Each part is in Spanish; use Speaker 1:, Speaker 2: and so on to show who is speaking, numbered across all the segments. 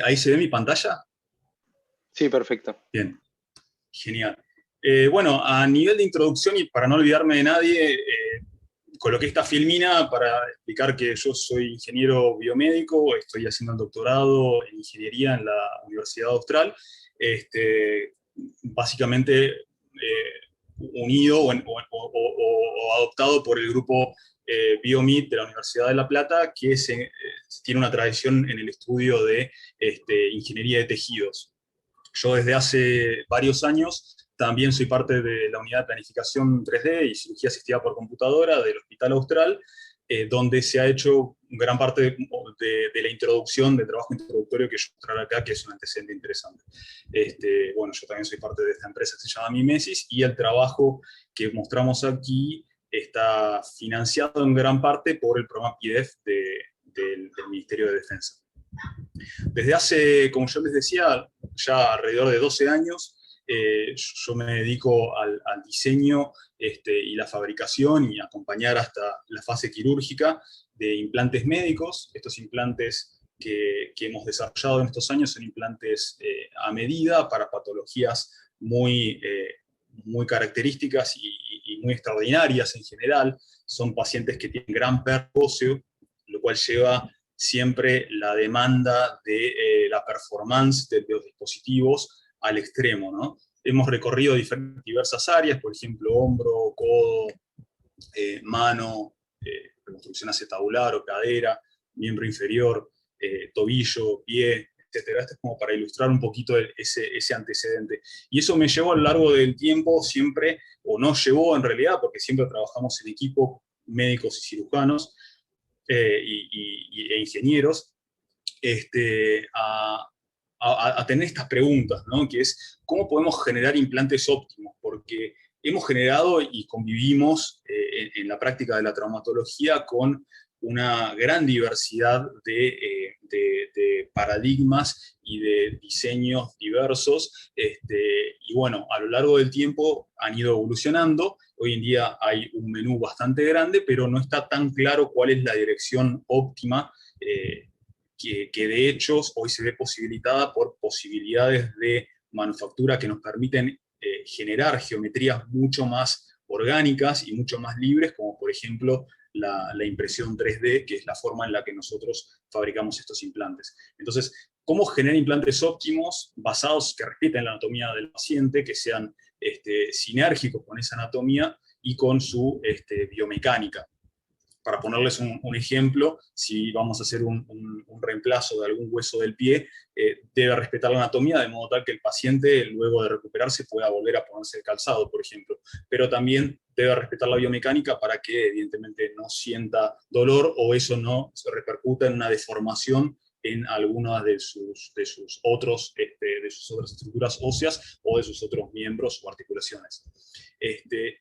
Speaker 1: ¿Ahí se ve mi pantalla?
Speaker 2: Sí, perfecto.
Speaker 1: Bien, genial. Bueno, a nivel de introducción y para no olvidarme de nadie, coloqué esta filmina para explicar que yo soy ingeniero biomédico, estoy haciendo el doctorado en ingeniería en la Universidad Austral, básicamente unido o adoptado por el grupo BioMed de la Universidad de La Plata, que tiene una tradición en el estudio de ingeniería de tejidos. Yo desde hace varios años también soy parte de la unidad de planificación 3D y cirugía asistida por computadora del Hospital Austral, donde se ha hecho gran parte de la introducción, del trabajo introductorio que yo traigo acá, que es un antecedente interesante. Bueno, yo también soy parte de esta empresa que se llama Mimesis, y el trabajo que mostramos aquí está financiado en gran parte por el programa PIDEF del Ministerio de Defensa. Desde hace, como yo les decía, ya alrededor de 12 años, yo me dedico al diseño y la fabricación y acompañar hasta la fase quirúrgica de implantes médicos. Estos implantes que hemos desarrollado en estos años son implantes a medida para patologías muy características y muy extraordinarias en general. Son pacientes que tienen gran pérdida óseo, lo cual lleva siempre la demanda de la performance de los dispositivos al extremo, ¿no? Hemos recorrido diversas áreas, por ejemplo, hombro, codo, mano, reconstrucción acetabular o cadera, miembro inferior, tobillo, pie, etcétera. Esto es como para ilustrar un poquito ese antecedente. Y eso me llevó a lo largo del tiempo siempre, o no llevó en realidad, porque siempre trabajamos en equipo, médicos y cirujanos, e ingenieros, a tener estas preguntas, ¿no? Que es, ¿cómo podemos generar implantes óptimos? Porque hemos generado y convivimos en la práctica de la traumatología con una gran diversidad de paradigmas y de diseños diversos, y bueno, a lo largo del tiempo han ido evolucionando. Hoy en día hay un menú bastante grande, pero no está tan claro cuál es la dirección óptima, que de hecho hoy se ve posibilitada por posibilidades de manufactura que nos permiten generar geometrías mucho más orgánicas y mucho más libres, como por ejemplo la impresión 3D, que es la forma en la que nosotros fabricamos estos implantes. Entonces, ¿cómo generar implantes óptimos basados que respeten la anatomía del paciente, que sean sinérgicos con esa anatomía y con su biomecánica? Para ponerles un ejemplo, si vamos a hacer un reemplazo de algún hueso del pie, debe respetar la anatomía de modo tal que el paciente, luego de recuperarse, pueda volver a ponerse el calzado, por ejemplo. Pero también debe respetar la biomecánica para que, evidentemente, no sienta dolor o eso no se repercuta en una deformación en algunas de sus otras estructuras óseas o de sus otros miembros o articulaciones.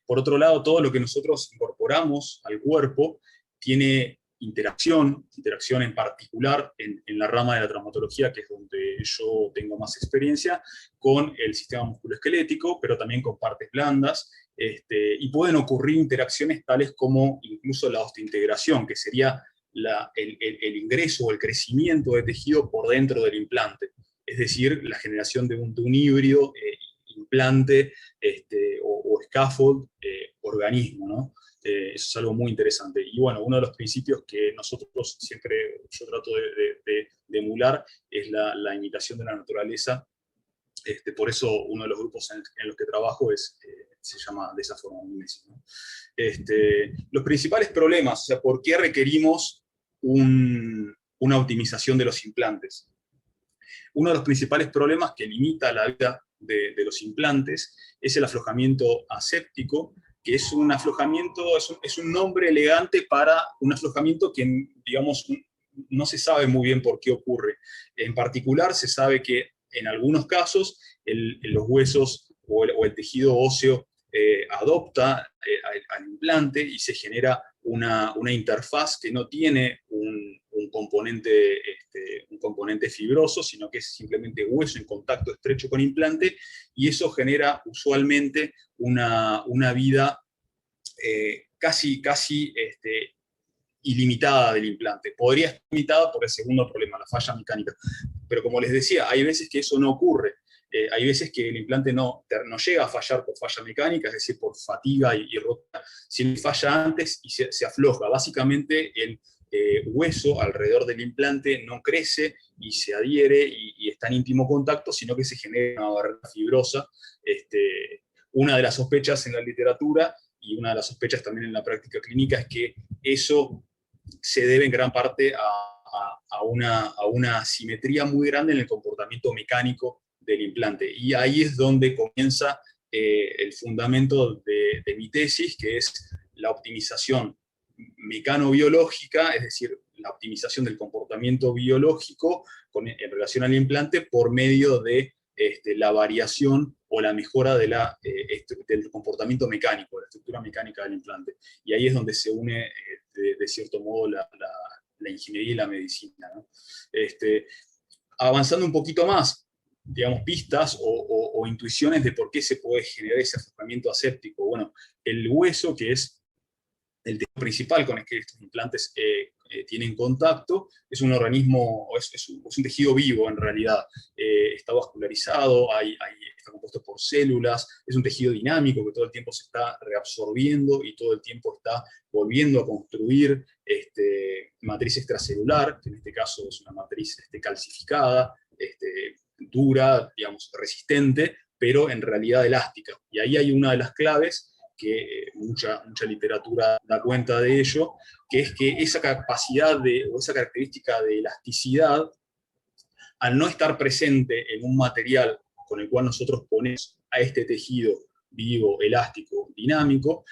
Speaker 1: Por otro lado, todo lo que nosotros incorporamos al cuerpo tiene interacción en particular en la rama de la traumatología, que es donde yo tengo más experiencia, con el sistema musculoesquelético, pero también con partes blandas, y pueden ocurrir interacciones tales como incluso la osteointegración, que sería el ingreso o el crecimiento de tejido por dentro del implante, es decir, la generación de un híbrido implante o scaffold organismo, ¿no? Eso es algo muy interesante. Y bueno, uno de los principios que nosotros siempre, yo trato de emular, es la imitación de la naturaleza. Por eso uno de los grupos en los que trabajo se llama de esa forma, Mimesis, ¿no? Los principales problemas, o sea, ¿por qué requerimos una optimización de los implantes? Uno de los principales problemas que limita la vida de los implantes es el aflojamiento aséptico, que es un aflojamiento, es un nombre elegante para un aflojamiento que, digamos, no se sabe muy bien por qué ocurre. En particular, se sabe que en algunos casos los huesos o el tejido óseo adopta al implante y se genera una interfaz que no tiene un componente fibroso, sino que es simplemente hueso en contacto estrecho con implante, y eso genera usualmente una vida casi ilimitada del implante. Podría estar limitada por el segundo problema, la falla mecánica, pero como les decía, hay veces que eso no ocurre. Hay veces que el implante no llega a fallar por falla mecánica, es decir, por fatiga y rota, sino que falla antes y se afloja. Básicamente el hueso alrededor del implante no crece y se adhiere y está en íntimo contacto, sino que se genera una barrera fibrosa. Una de las sospechas en la literatura y una de las sospechas también en la práctica clínica es que eso se debe en gran parte a una asimetría muy grande en el comportamiento mecánico del implante. Y ahí es donde comienza el fundamento de mi tesis, que es la optimización mecanobiológica, es decir, la optimización del comportamiento biológico en relación al implante por medio de la variación o la mejora del comportamiento mecánico, de la estructura mecánica del implante. Y ahí es donde se une, de cierto modo, la ingeniería y la medicina, ¿no? Avanzando un poquito más, digamos, pistas o intuiciones de por qué se puede generar ese aflojamiento aséptico. Bueno, el hueso, que es el tejido principal con el que estos implantes tienen contacto, es un organismo, es un tejido vivo en realidad. Está vascularizado, está compuesto por células, es un tejido dinámico que todo el tiempo se está reabsorbiendo y todo el tiempo está volviendo a construir matriz extracelular, que en este caso es una matriz calcificada, dura, digamos, resistente, pero en realidad elástica. Y ahí hay una de las claves que mucha literatura da cuenta de ello, que es que esa capacidad o esa característica de elasticidad, al no estar presente en un material con el cual nosotros ponemos a este tejido vivo, elástico, dinámico,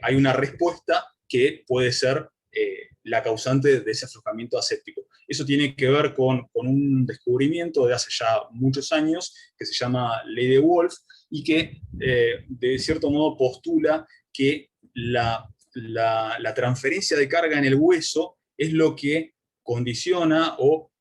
Speaker 1: hay una respuesta que puede ser la causante de ese aflojamiento aséptico. Eso tiene que ver con un descubrimiento de hace ya muchos años que se llama Ley de Wolf y que de cierto modo postula que la transferencia de carga en el hueso es lo que condiciona o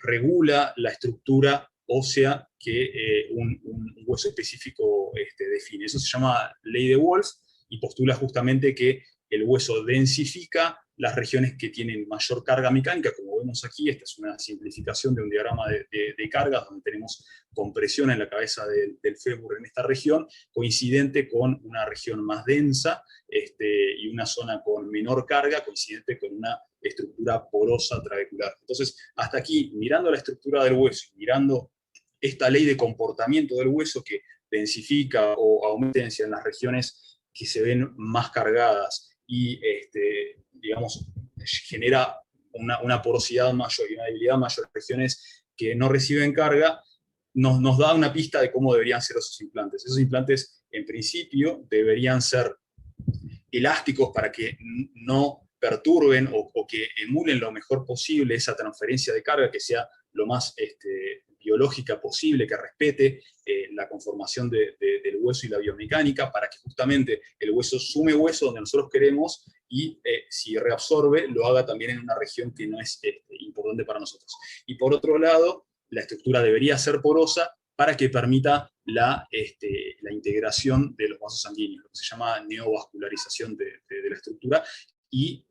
Speaker 1: regula la estructura ósea que un hueso específico define. Eso se llama Ley de Wolf y postula justamente que el hueso densifica las regiones que tienen mayor carga mecánica, como vemos aquí. Esta es una simplificación de un diagrama de cargas, donde tenemos compresión en la cabeza del fémur en esta región, coincidente con una región más densa, y una zona con menor carga, coincidente con una estructura porosa trabecular. Entonces, hasta aquí, mirando la estructura del hueso, mirando esta ley de comportamiento del hueso que densifica o aumenta en las regiones que se ven más cargadas y digamos, genera una porosidad mayor y una debilidad mayor en regiones que no reciben carga, nos da una pista de cómo deberían ser esos implantes. Esos implantes, en principio, deberían ser elásticos para que no perturben o que emulen lo mejor posible esa transferencia de carga, que sea lo más biológica posible, que respete la conformación del hueso y la biomecánica, para que justamente el hueso sume hueso donde nosotros queremos y si reabsorbe, lo haga también en una región que no es importante para nosotros. Y por otro lado, la estructura debería ser porosa para que permita la integración de los vasos sanguíneos, lo que se llama neovascularización de la estructura, y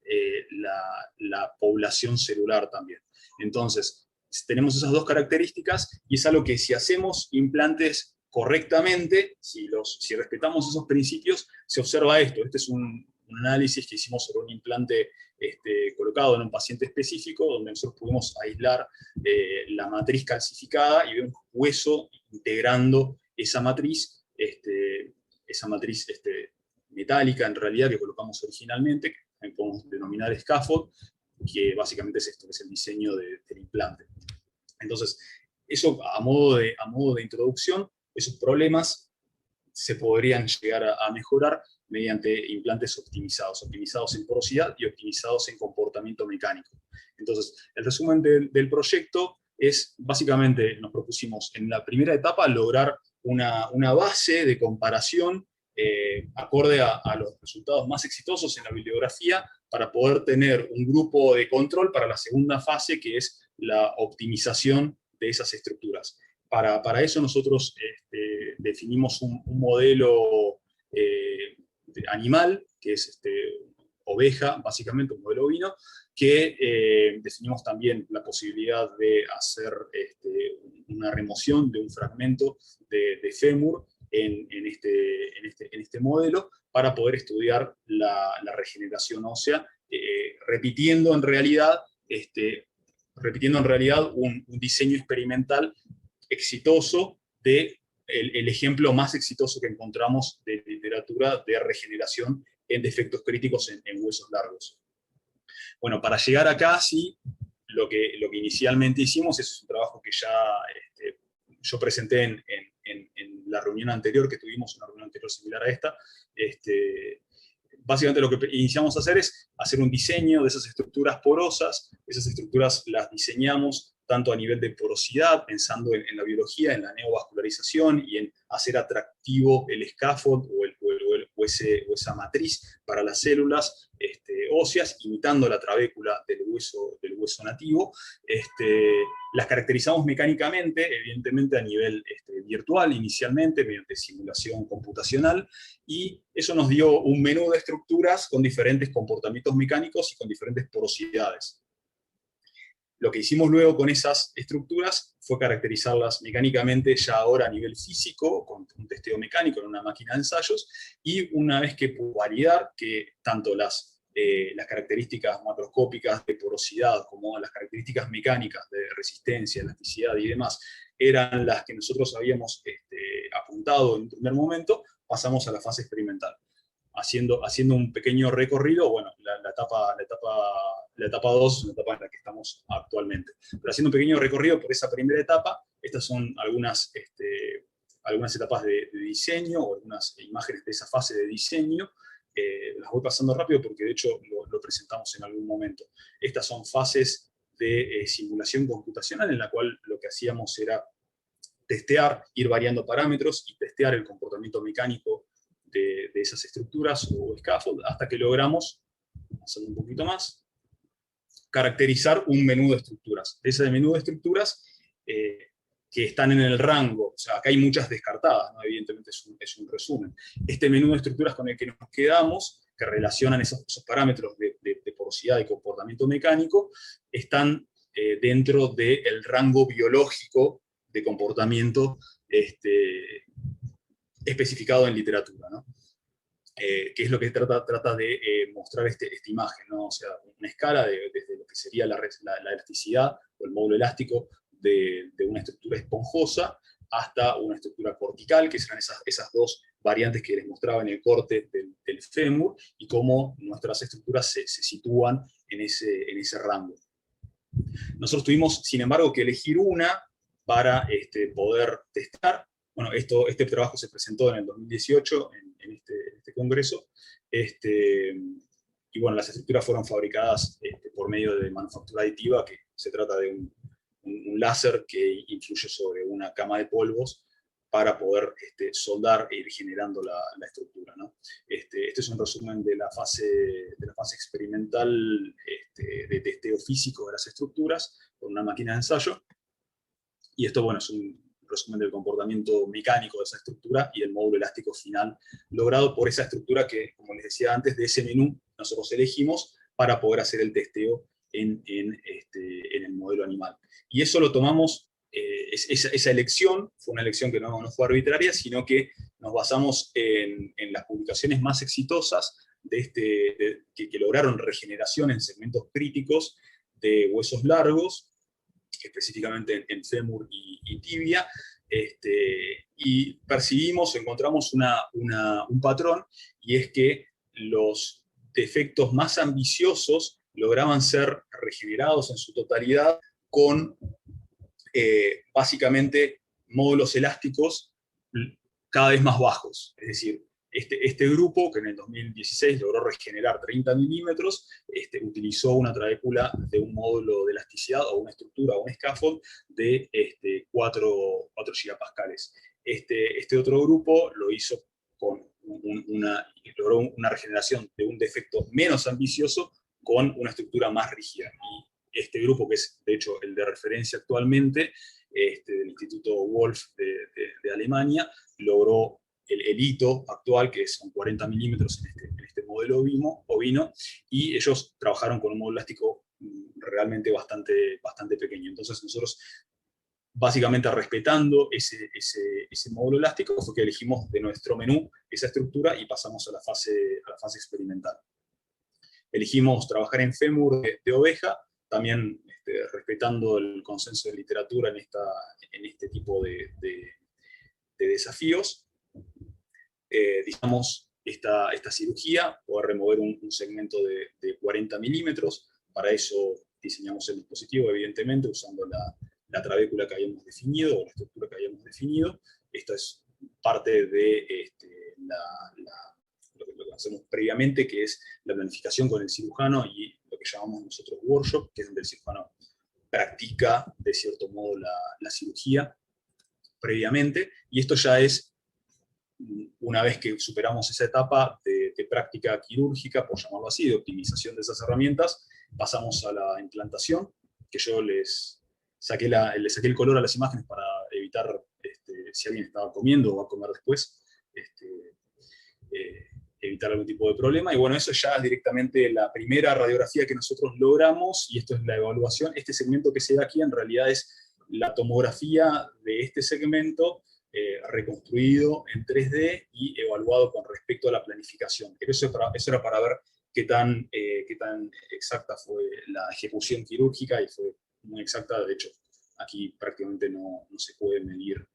Speaker 1: la población celular también. Entonces, tenemos esas dos características, y es algo que si hacemos implantes correctamente, si respetamos esos principios, se observa esto. Este es un análisis que hicimos sobre un implante colocado en un paciente específico, donde nosotros pudimos aislar la matriz calcificada y ver un hueso integrando esa matriz metálica en realidad que colocamos originalmente, que podemos denominar scaffold, que básicamente es esto, que es el diseño del implante. Entonces, eso a modo de introducción, esos problemas se podrían llegar a mejorar mediante implantes optimizados en porosidad y optimizados en comportamiento mecánico. Entonces, el resumen del proyecto es, básicamente, nos propusimos en la primera etapa lograr una base de comparación acorde a los resultados más exitosos en la bibliografía, para poder tener un grupo de control para la segunda fase, que es la optimización de esas estructuras. Para eso nosotros definimos un modelo animal, que es oveja, básicamente un modelo ovino, que definimos también la posibilidad de hacer una remoción de un fragmento de fémur en este modelo para poder estudiar la regeneración ósea, repitiendo en realidad un diseño experimental exitoso el ejemplo más exitoso que encontramos de literatura de regeneración en defectos críticos en huesos largos. Bueno, para llegar acá, sí, lo que inicialmente hicimos, ese es un trabajo que ya yo presenté en la reunión anterior que tuvimos, una reunión anterior similar a esta. Básicamente lo que iniciamos a hacer es hacer un diseño de esas estructuras porosas. Esas estructuras las diseñamos tanto a nivel de porosidad, pensando en la biología, en la neovascularización y en hacer atractivo el scaffold o esa matriz para las células óseas, imitando la trabécula del hueso nativo. Las caracterizamos mecánicamente, evidentemente a nivel virtual inicialmente, mediante simulación computacional, y eso nos dio un menú de estructuras con diferentes comportamientos mecánicos y con diferentes porosidades. Lo que hicimos luego con esas estructuras fue caracterizarlas mecánicamente ya ahora a nivel físico, con un testeo mecánico en una máquina de ensayos, y una vez que pudo validar que tanto las características macroscópicas de porosidad como las características mecánicas de resistencia, elasticidad y demás eran las que nosotros habíamos apuntado en un primer momento, pasamos a la fase experimental. Haciendo un pequeño recorrido, bueno, la etapa 2 es una etapa en la que estamos actualmente. Pero haciendo un pequeño recorrido por esa primera etapa, estas son algunas etapas de diseño, o algunas imágenes de esa fase de diseño. Las voy pasando rápido porque de hecho lo presentamos en algún momento. Estas son fases de simulación computacional en la cual lo que hacíamos era testear, ir variando parámetros y testear el comportamiento mecánico de esas estructuras o scaffold, hasta que logramos, haciendo un poquito más, caracterizar un menú de estructuras. Ese menú de estructuras que están en el rango, o sea, acá hay muchas descartadas, ¿no? Evidentemente es un resumen. Este menú de estructuras con el que nos quedamos, que relacionan esos parámetros de porosidad y comportamiento mecánico, están dentro del rango biológico de comportamiento especificado en literatura, ¿no? Que es lo que trata de mostrar esta imagen, ¿no? O sea, una escala desde lo que sería la elasticidad o el módulo elástico de una estructura esponjosa hasta una estructura cortical, que serán esas dos variantes que les mostraba en el corte del fémur, y cómo nuestras estructuras se sitúan en ese rango. Nosotros tuvimos, sin embargo, que elegir una para poder testar. Bueno, este trabajo se presentó en el 2018 en este congreso, y bueno, las estructuras fueron fabricadas por medio de manufactura aditiva, que se trata de un láser que influye sobre una cama de polvos para poder soldar e ir generando la estructura, ¿no? Este es un resumen de la fase experimental de testeo físico de las estructuras con una máquina de ensayo, y esto, bueno, es un resumen del comportamiento mecánico de esa estructura y el módulo elástico final logrado por esa estructura que, como les decía antes, de ese menú nosotros elegimos para poder hacer el testeo en el modelo animal. Y eso lo tomamos, esa elección fue una elección que no fue arbitraria, sino que nos basamos en las publicaciones más exitosas que lograron regeneración en segmentos críticos de huesos largos, específicamente en fémur y tibia, y encontramos un patrón, y es que los defectos más ambiciosos lograban ser regenerados en su totalidad con básicamente módulos elásticos cada vez más bajos. Es decir, este grupo, que en el 2016 logró regenerar 30 milímetros, utilizó una trabécula de un módulo de elasticidad o una estructura o un scaffold de 4 gigapascales. Este otro grupo lo hizo con logró una regeneración de un defecto menos ambicioso con una estructura más rígida. Y este grupo, que es de hecho el de referencia actualmente, del Instituto Wolf de Alemania, logró el hito actual, que son 40 milímetros en este modelo ovino, y ellos trabajaron con un módulo elástico realmente bastante pequeño. Entonces nosotros, básicamente respetando ese módulo elástico, fue que elegimos de nuestro menú esa estructura y pasamos a la fase experimental. Elegimos trabajar en fémur de oveja, también respetando el consenso de literatura en este tipo de desafíos. Diseñamos esta cirugía, poder remover un segmento de 40 milímetros. Para eso diseñamos el dispositivo, evidentemente, usando la trabécula que habíamos definido, o la estructura que habíamos definido. Esto es parte de lo que hacemos previamente, que es la planificación con el cirujano y lo que llamamos nosotros workshop, que es donde el cirujano practica, de cierto modo, la cirugía previamente, y esto ya es, una vez que superamos esa etapa de práctica quirúrgica, por llamarlo así, de optimización de esas herramientas, pasamos a la implantación, que yo les saqué el color a las imágenes para evitar, si alguien estaba comiendo o va a comer después, evitar algún tipo de problema. Y bueno, eso ya es directamente la primera radiografía que nosotros logramos, y esto es la evaluación. Este segmento que se da aquí en realidad es la tomografía de este segmento, reconstruido en 3D y evaluado con respecto a la planificación. Eso era para ver qué tan exacta fue la ejecución quirúrgica, y fue muy exacta. De hecho, aquí prácticamente no se puede medir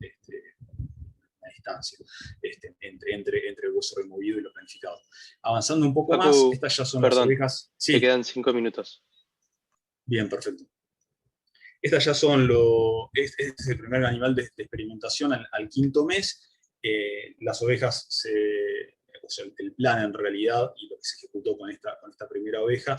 Speaker 1: la distancia entre el hueso removido y lo planificado. Avanzando un poco
Speaker 2: Facu,
Speaker 1: más, estas ya son las
Speaker 2: perdón,
Speaker 1: ovejas.
Speaker 2: te
Speaker 1: Sí,
Speaker 2: quedan 5 minutos.
Speaker 1: bien, perfecto. Estas ya son este es el primer animal de experimentación al quinto mes. Las ovejas, o sea, el plan en realidad, y lo que se ejecutó con esta primera oveja,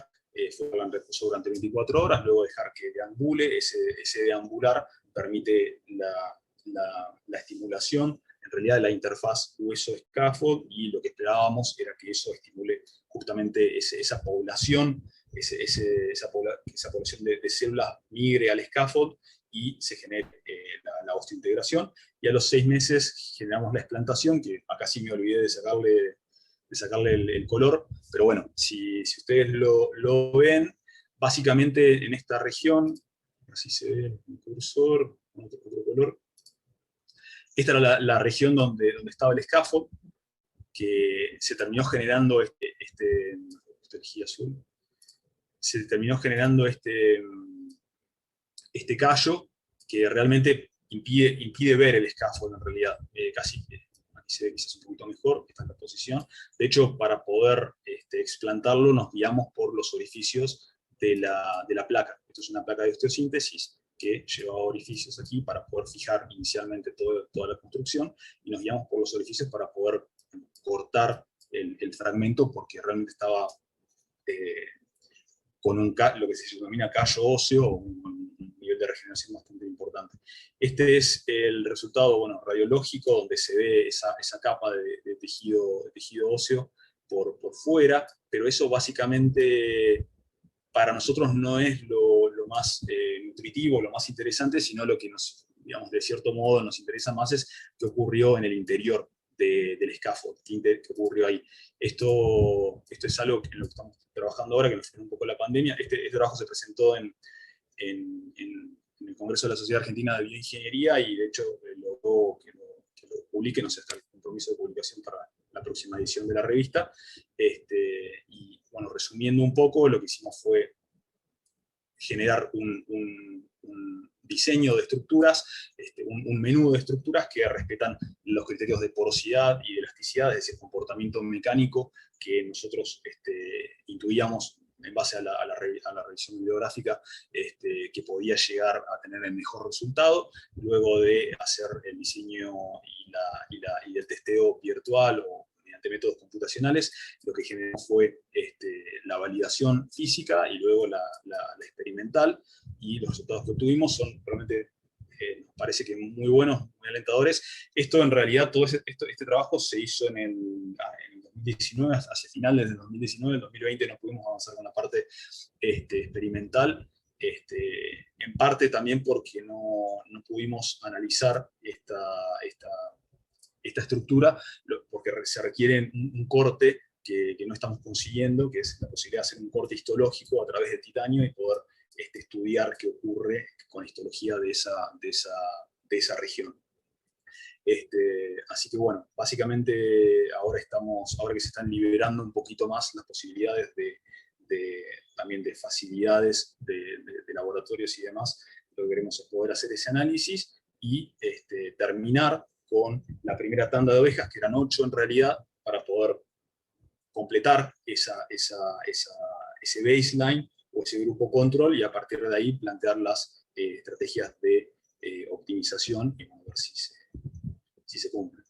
Speaker 1: fue darla en reposo durante 24 horas, luego dejar que deambule. Ese deambular permite la estimulación, en realidad, de la interfaz hueso-scaffold, y lo que esperábamos era que eso estimule justamente esa población, esa población de células migre al scaffold y se genere la osteointegración. Y a los 6 meses generamos la explantación, que acá sí me olvidé de sacarle el color, pero bueno, si ustedes lo ven, básicamente en esta región, así se ve el cursor, otro color, esta era la región donde estaba el scaffold, que se terminó generando azul, se terminó generando este callo que realmente impide ver el scaffold en realidad. Aquí se ve quizás un poquito mejor, esta es la posición. De hecho, para poder explantarlo, nos guiamos por los orificios de la placa. Esto es una placa de osteosíntesis que llevaba orificios aquí para poder fijar inicialmente toda la construcción, y nos guiamos por los orificios para poder cortar el fragmento, porque realmente estaba con lo que se denomina callo óseo, o un nivel de regeneración bastante importante. Este es el resultado, bueno, radiológico, donde se ve esa capa de tejido óseo por fuera, pero eso básicamente para nosotros no es lo más nutritivo, lo más interesante, sino lo que digamos, de cierto modo nos interesa más es qué ocurrió en el interior del scaffold, qué ocurrió ahí. Esto es algo en lo que estamos trabajando ahora, que nos frenó un poco la pandemia. Este trabajo se presentó en el Congreso de la Sociedad Argentina de Bioingeniería, y de hecho logró que lo publiquen, o sea, está el compromiso de publicación para la próxima edición de la revista. Y bueno, resumiendo un poco, lo que hicimos fue generar un diseño de estructuras, un menú de estructuras que respetan los criterios de porosidad y de elasticidad, es decir, comportamiento mecánico que nosotros intuíamos en base a la revisión bibliográfica, que podía llegar a tener el mejor resultado. Luego de hacer el diseño y el testeo virtual o mediante métodos computacionales, lo que generó fue la validación física y luego la experimental, y los resultados que obtuvimos son realmente, nos parece que muy buenos, muy alentadores. Esto en realidad, todo este trabajo se hizo en el 2019, hacia finales del 2019, en 2020 no pudimos avanzar con la parte experimental, en parte también porque no pudimos analizar esta estructura, porque se requiere un corte que no estamos consiguiendo, que es la posibilidad de hacer un corte histológico a través de titanio y poder estudiar qué ocurre con histología de esa región. Así que bueno, básicamente ahora que se están liberando un poquito más las posibilidades también de facilidades de laboratorios y demás, lo que queremos es poder hacer ese análisis y terminar con la primera tanda de ovejas, que eran 8 en realidad, para poder completar ese baseline o ese grupo control, y a partir de ahí plantear las estrategias de optimización y ver si se cumple.